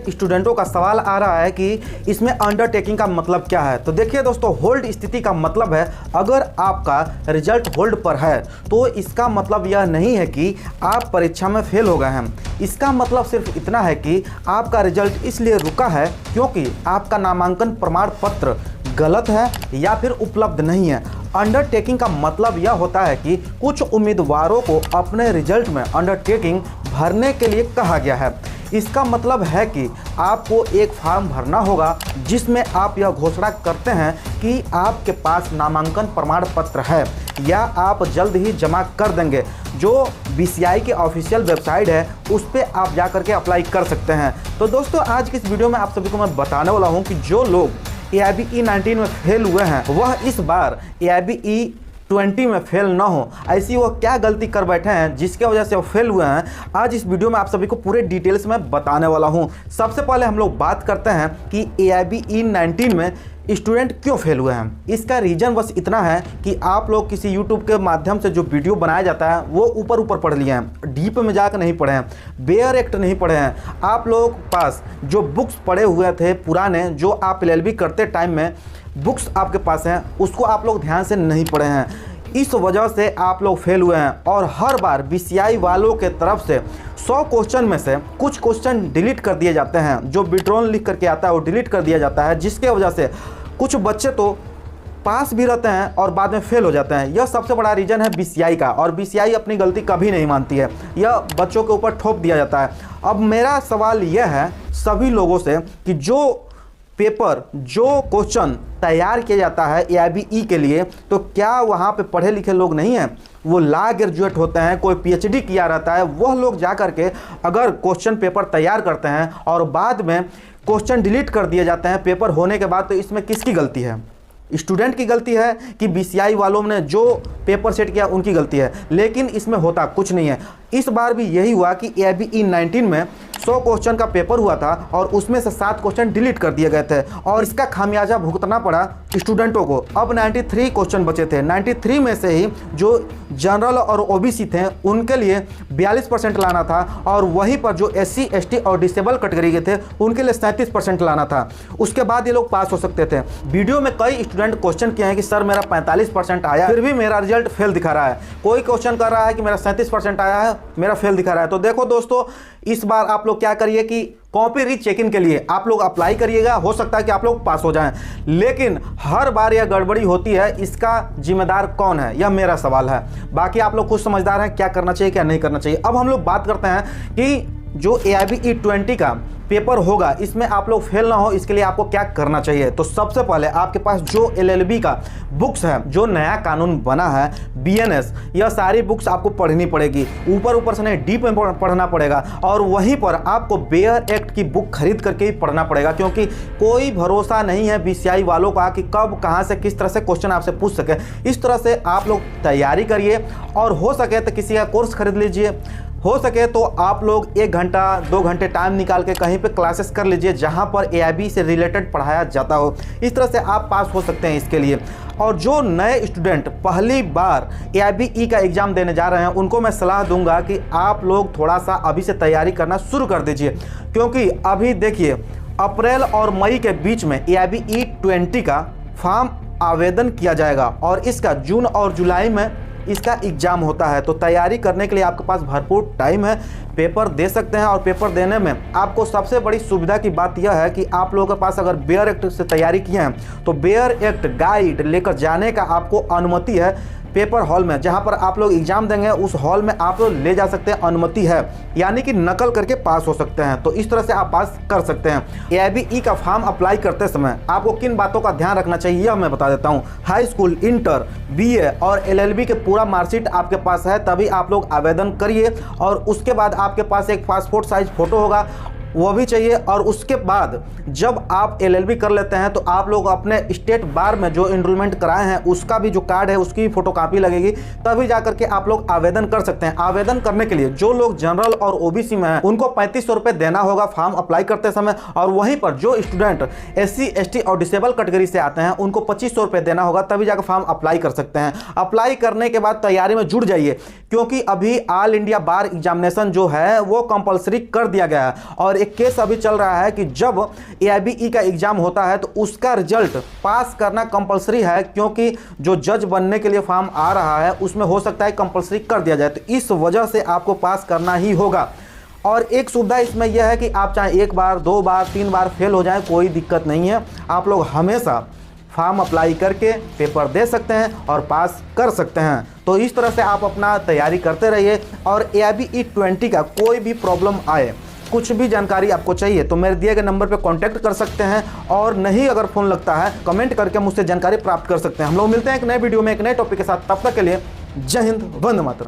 स्टूडेंटों का सवाल आ रहा है कि इसमें अंडरटेकिंग का मतलब क्या है। तो देखिए दोस्तों, होल्ड स्थिति का मतलब है अगर आपका रिजल्ट होल्ड पर है तो इसका मतलब यह नहीं है कि आप परीक्षा में फेल हो गए हैं। इसका मतलब सिर्फ इतना है कि आपका रिजल्ट इसलिए रुका है क्योंकि आपका नामांकन प्रमाण पत्र गलत है या फिर उपलब्ध नहीं है। अंडरटेकिंग का मतलब यह होता है कि कुछ उम्मीदवारों को अपने रिजल्ट में अंडरटेकिंग भरने के लिए कहा गया है। इसका मतलब है कि आपको एक फॉर्म भरना होगा जिसमें आप यह घोषणा करते हैं कि आपके पास नामांकन प्रमाण पत्र है या आप जल्द ही जमा कर देंगे। जो बीसीआई की ऑफिशियल वेबसाइट है उस पर आप जा करके अप्लाई कर सकते हैं। तो दोस्तों, आज की इस वीडियो में आप सभी को मैं बताने वाला हूं कि जो लोग AIB E19 में फेल हुए हैं वह इस बार AIB E20 में फेल ना हो, ऐसी वो क्या गलती कर बैठे हैं जिसके वजह से वो फेल हुए हैं। आज इस वीडियो में आप सभी को पूरे डिटेल्स में बताने वाला हूं। सबसे पहले हम लोग बात करते हैं कि AIB E19 में स्टूडेंट क्यों फेल हुए हैं। इसका रीज़न बस इतना है कि आप लोग किसी यूट्यूब के माध्यम से जो वीडियो बनाया जाता है वो ऊपर ऊपर पढ़ लिए हैं, डीप में जाकर नहीं पढ़े हैं, बेयर एक्ट नहीं पढ़े हैं। आप लोग पास जो बुक्स पढ़े हुए थे पुराने, जो आप LLB करते टाइम में बुक्स आपके पास हैं, उसको आप लोग ध्यान से नहीं पढ़े हैं। इस वजह से आप लोग फेल हुए हैं। और हर बार BCI वालों के तरफ से 100 क्वेश्चन में से कुछ क्वेश्चन डिलीट कर दिए जाते हैं। जो विड्रॉल लिख करके आता है वो डिलीट कर दिया जाता है, जिसके वजह से कुछ बच्चे तो पास भी रहते हैं और बाद में फेल हो जाते हैं। यह सबसे बड़ा रीज़न है BCI का, और BCI अपनी गलती कभी नहीं मानती है, यह बच्चों के ऊपर थोप दिया जाता है। अब मेरा सवाल यह है सभी लोगों से कि जो पेपर, जो क्वेश्चन तैयार किया जाता है AIB E के लिए, तो क्या वहाँ पे पढ़े लिखे लोग नहीं हैं? वो लॉ ग्रेजुएट होते हैं, कोई PhD किया रहता है, वह लोग जा कर के अगर क्वेश्चन पेपर तैयार करते हैं और बाद में क्वेश्चन डिलीट कर दिए जाते हैं पेपर होने के बाद, तो इसमें किसकी गलती है? स्टूडेंट की गलती है कि BCI वालों ने जो पेपर सेट किया उनकी गलती है? लेकिन इसमें होता कुछ नहीं है। इस बार भी यही हुआ कि AIB E19 में 100 क्वेश्चन का पेपर हुआ था और उसमें से 7 क्वेश्चन डिलीट कर दिए गए थे और इसका खामियाजा भुगतना पड़ा स्टूडेंटों को। अब 93 क्वेश्चन बचे थे। 93 में से ही जो जनरल और OBC थे उनके लिए 42% लाना था, और वहीं पर जो SC ST और डिसेबल कैटेगरी के थे उनके लिए 37% लाना था। उसके बाद ये लोग पास हो सकते थे। वीडियो में कई स्टूडेंट क्वेश्चन किए हैं कि सर मेरा 45% आया फिर भी मेरा रिजल्ट फेल दिखा रहा है। कोई क्वेश्चन कर रहा है कि मेरा 37% आया है, मेरा फेल दिखा रहा है। तो देखो दोस्तों, इस बार आप लोग क्या करिए कि कॉपी रीचेकिंग के लिए आप लोग अप्लाई करिएगा। हो सकता है कि आप लोग पास हो जाएं, लेकिन हर बार यह गड़बड़ी होती है, इसका जिम्मेदार कौन है, यह मेरा सवाल है। बाकी आप लोग खुद समझदार हैं क्या करना चाहिए क्या नहीं करना चाहिए। अब हम लोग बात करते हैं कि जो AIB E20 का पेपर होगा इसमें आप लोग फेल ना हो, इसके लिए आपको क्या करना चाहिए। तो सबसे पहले आपके पास जो LLB का बुक्स है, जो नया कानून बना है BNS, यह सारी बुक्स आपको पढ़नी पड़ेगी। ऊपर ऊपर से नहीं, डीप में पढ़ना पड़ेगा। और वहीं पर आपको बेयर एक्ट की बुक खरीद करके ही पढ़ना पड़ेगा, क्योंकि कोई भरोसा नहीं है BCI वालों का कि कब कहाँ से किस तरह से क्वेश्चन आपसे पूछ सके। इस तरह से आप लोग तैयारी करिए, और हो सके तो किसी का कोर्स खरीद लीजिए। हो सके तो आप लोग 1 घंटा 2 घंटे टाइम निकाल के कहीं पे क्लासेस कर लीजिए जहां पर AIB से रिलेटेड पढ़ाया जाता हो। इस तरह से आप पास हो सकते हैं इसके लिए। और जो नए स्टूडेंट पहली बार AIB E का एग्ज़ाम देने जा रहे हैं उनको मैं सलाह दूंगा कि आप लोग थोड़ा सा अभी से तैयारी करना शुरू कर दीजिए, क्योंकि अभी देखिए अप्रैल और मई के बीच में AIB E20 का फॉर्म आवेदन किया जाएगा और इसका जून और जुलाई में इसका एग्ज़ाम होता है। तो तैयारी करने के लिए आपके पास भरपूर टाइम है, पेपर दे सकते हैं। और पेपर देने में आपको सबसे बड़ी सुविधा की बात यह है कि आप लोगों के पास अगर बेयर एक्ट से तैयारी किए हैं तो बेयर एक्ट गाइड लेकर जाने का आपको अनुमति है पेपर हॉल में। जहां पर आप लोग एग्जाम देंगे उस हॉल में आप लोग ले जा सकते हैं, अनुमति है, यानी कि नकल करके पास हो सकते हैं। तो इस तरह से आप पास कर सकते हैं। AIB E का फॉर्म अप्लाई करते समय आपको किन बातों का ध्यान रखना चाहिए यह मैं बता देता हूं। हाई स्कूल, इंटर, BA और LLB के पूरा मार्कशीट आपके पास है तभी आप लोग आवेदन करिए। और उसके बाद आपके पास एक पासपोर्ट साइज फोटो होगा, वो भी चाहिए। और उसके बाद जब आप LLB कर लेते हैं तो आप लोग अपने स्टेट बार में जो एनरोलमेंट कराए हैं उसका भी जो कार्ड है उसकी भी फोटोकॉपी लगेगी, तभी जाकर के आप लोग आवेदन कर सकते हैं। आवेदन करने के लिए जो लोग जनरल और OBC में हैं उनको 3500 रुपये देना होगा फॉर्म अप्लाई करते समय, और वहीं पर जो स्टूडेंट SC ST और डिसेबल कैटेगरी से आते हैं उनको 2500 रुपये देना होगा, तभी जाकर फॉर्म अप्लाई कर सकते हैं। अप्लाई करने के बाद तैयारी में जुड़ जाइए, क्योंकि अभी ऑल इंडिया बार एग्जामिनेशन जो है वो कंपलसरी कर दिया गया है और एक केस अभी चल रहा है कि जब AIBE का एग्जाम होता है तो उसका रिजल्ट पास करना कंपलसरी है, क्योंकि जो जज बनने के लिए फॉर्म आ रहा है उसमें हो सकता है कंपलसरी कर दिया जाए, तो इस वजह से आपको पास करना ही होगा। और एक सुविधा इसमें यह है कि आप चाहे 1 बार 2 बार 3 बार फेल हो जाएं, कोई दिक्कत नहीं है, आप लोग हमेशा फॉर्म अप्लाई करके पेपर दे सकते हैं और पास कर सकते हैं। तो इस तरह से आप अपना तैयारी करते रहिए, और AIBE 20 का कोई भी प्रॉब्लम आए, कुछ भी जानकारी आपको चाहिए तो मेरे दिए गए नंबर पर कॉन्टैक्ट कर सकते हैं, और नहीं अगर फ़ोन लगता है कमेंट करके मुझसे जानकारी प्राप्त कर सकते हैं। हम लोग मिलते हैं एक नए वीडियो में एक नए टॉपिक के साथ, तब तक के लिए जय हिंद, वंदे मातरम।